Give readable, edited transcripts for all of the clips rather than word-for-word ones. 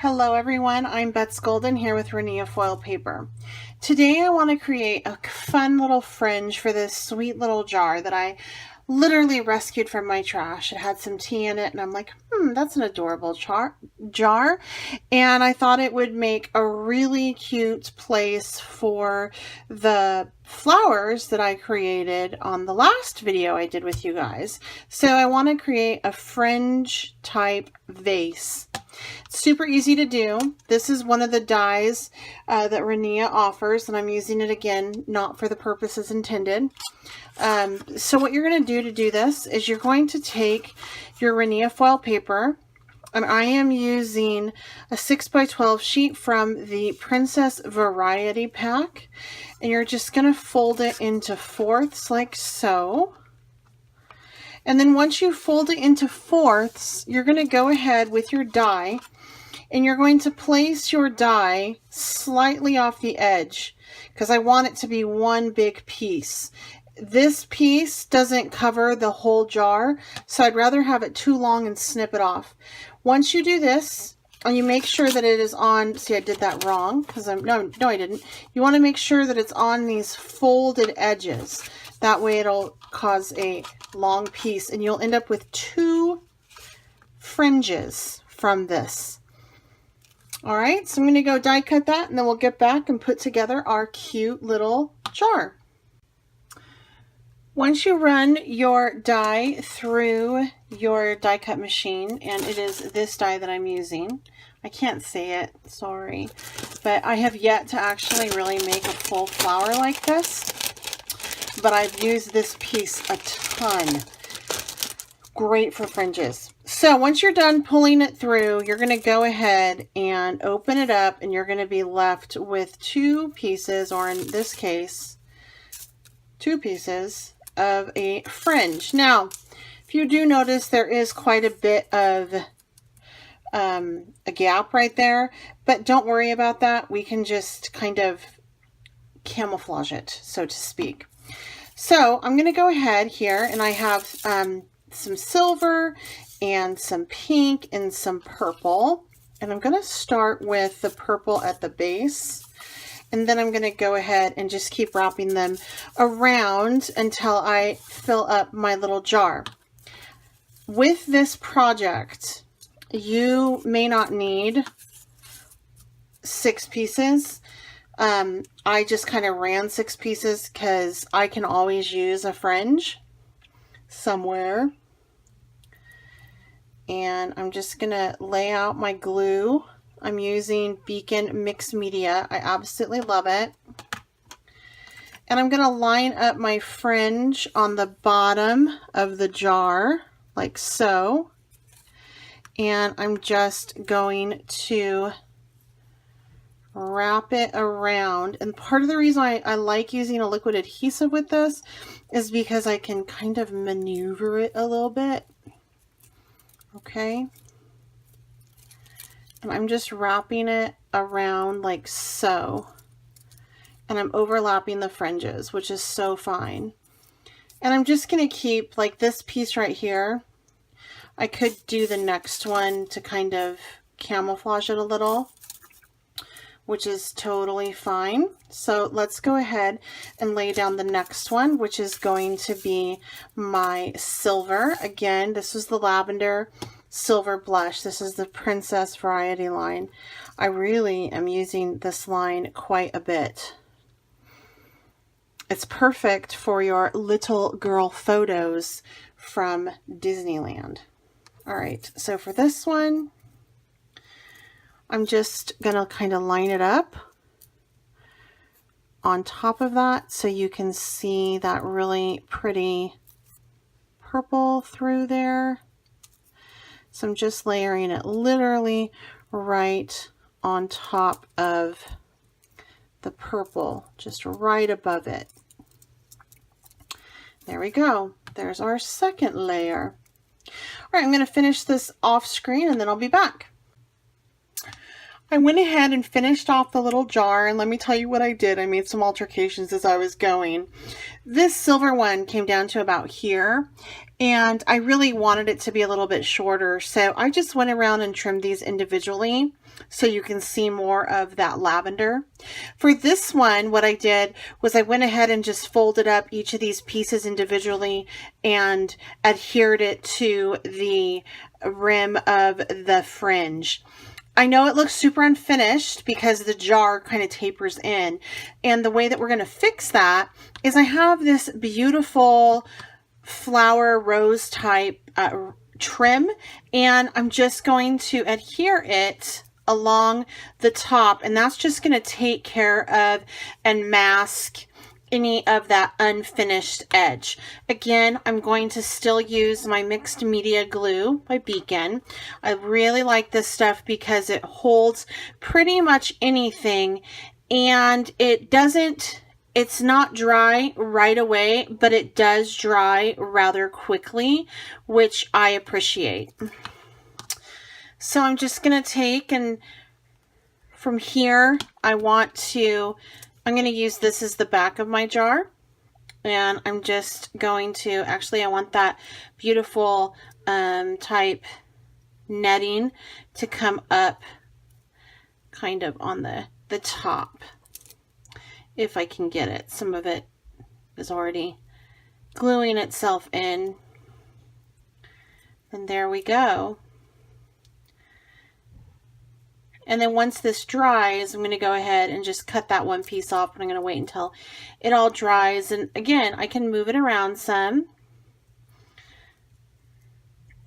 Hello everyone, I'm Bets Golden here with Rinea foil paper. Today I want to create a fun little fringe for this sweet little jar that I literally rescued from my trash. It had some tea in it and I'm like, that's an adorable jar. And I thought it would make a really cute place for the flowers that I created on the last video I did with you guys. So I want to create a fringe type vase. Super easy to do. This is one of the dies that Rinea offers, and I'm using it again, not for the purposes intended. So what you're going to do this is you're going to take your Rinea foil paper, and I am using a 6x12 sheet from the Princess Variety Pack, and you're just going to fold it into fourths like so. And then once you fold it into fourths, you're going to go ahead with your die and you're going to place your die slightly off the edge because I want it to be one big piece. This piece doesn't cover the whole jar, so I'd rather have it too long and snip it off. Once you do this, and you make sure that it is on, see I did that wrong because no I didn't. You want to make sure that it's on these folded edges. That way it'll cause a long piece and you'll end up with two fringes from this. All right, so I'm going to go die cut that and then we'll get back and put together our cute little jar. Once you run your die through your die cut machine, and it is this die that I'm using, I can't say it, sorry, but I have yet to actually really make a full flower like this, but I've used this piece a ton. Great for fringes. So once you're done pulling it through, you're going to go ahead and open it up and you're going to be left with two pieces, or in this case, two pieces of a fringe. Now, if you do notice, there is quite a bit of a gap right there, but don't worry about that. We can just kind of camouflage it, so to speak. So I'm going to go ahead here and I have some silver and some pink and some purple. And I'm going to start with the purple at the base. And then I'm going to go ahead and just keep wrapping them around until I fill up my little jar. With this project, you may not need 6 pieces. I just kind of ran 6 pieces because I can always use a fringe somewhere. And I'm just going to lay out my glue. I'm using Beacon Mixed Media. I absolutely love it. And I'm going to line up my fringe on the bottom of the jar, like so. And I'm just going to wrap it around. And part of the reason I like using a liquid adhesive with this is because I can kind of maneuver it a little bit. Okay. And I'm just wrapping it around like so. And I'm overlapping the fringes, which is so fine. And I'm just going to keep like this piece right here. I could do the next one to kind of camouflage it a little, which is totally fine. So let's go ahead and lay down the next one, which is going to be my silver. Again, this is the lavender silver blush. This is the Princess Variety line. I really am using this line quite a bit. It's perfect for your little girl photos from Disneyland. All right, so for this one, I'm just gonna kind of line it up on top of that so you can see that really pretty purple through there. So I'm just layering it literally right on top of the purple, just right above it. There we go. There's our second layer. All right, I'm going to finish this off screen and then I'll be back. I went ahead and finished off the little jar, and let me tell you what I did. I made some alterations as I was going. This silver one came down to about here, and I really wanted it to be a little bit shorter, so I just went around and trimmed these individually so you can see more of that lavender. For this one, what I did was I went ahead and just folded up each of these pieces individually and adhered it to the rim of the fringe. I know it looks super unfinished because the jar kind of tapers in, and the way that we're going to fix that is I have this beautiful flower rose type trim, and I'm just going to adhere it along the top, and that's just going to take care of and mask any of that unfinished edge. Again, I'm going to still use my mixed media glue by Beacon. I really like this stuff because it holds pretty much anything, and it's not dry right away, but it does dry rather quickly, which I appreciate. So I'm just going to take, and from here, I'm going to use this as the back of my jar. And I'm just going to, actually I want that beautiful type netting to come up kind of on the top. If I can get it. Some of it is already gluing itself in. And there we go. And then once this dries, I'm going to go ahead and just cut that one piece off, but I'm going to wait until it all dries. And again, I can move it around some.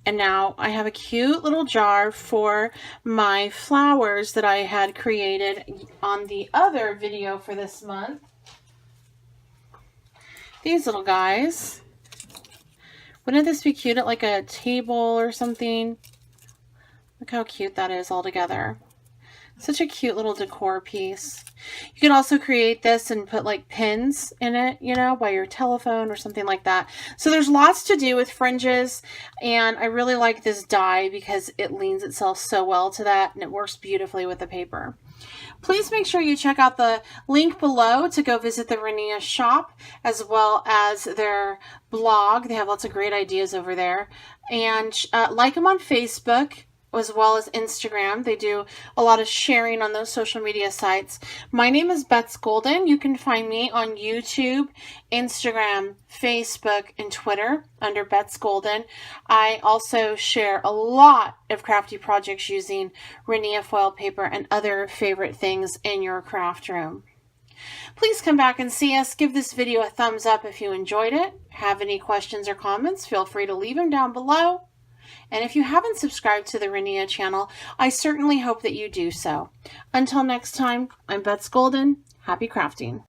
And now I have a cute little jar for my flowers that I had created on the other video for this month. These little guys. Wouldn't this be cute at like a table or something? Look how cute that is all together. Such a cute little decor piece. You can also create this and put like pins in it, you know, by your telephone or something like that. So there's lots to do with fringes, and I really like this die because it leans itself so well to that, and it works beautifully with the paper. Please make sure you check out the link below to go visit the Rinea shop, as well as their blog. They have lots of great ideas over there. And like them on Facebook, as well as Instagram. They do a lot of sharing on those social media sites. My name is Bets Golden. You can find me on YouTube, Instagram, Facebook, and Twitter under Bets Golden. I also share a lot of crafty projects using Rinea foil paper and other favorite things in your craft room. Please come back and see us. Give this video a thumbs up if you enjoyed it. Have any questions or comments, feel free to leave them down below. And if you haven't subscribed to the Rinea channel, I certainly hope that you do so. Until next time, I'm Bets Golden. Happy crafting.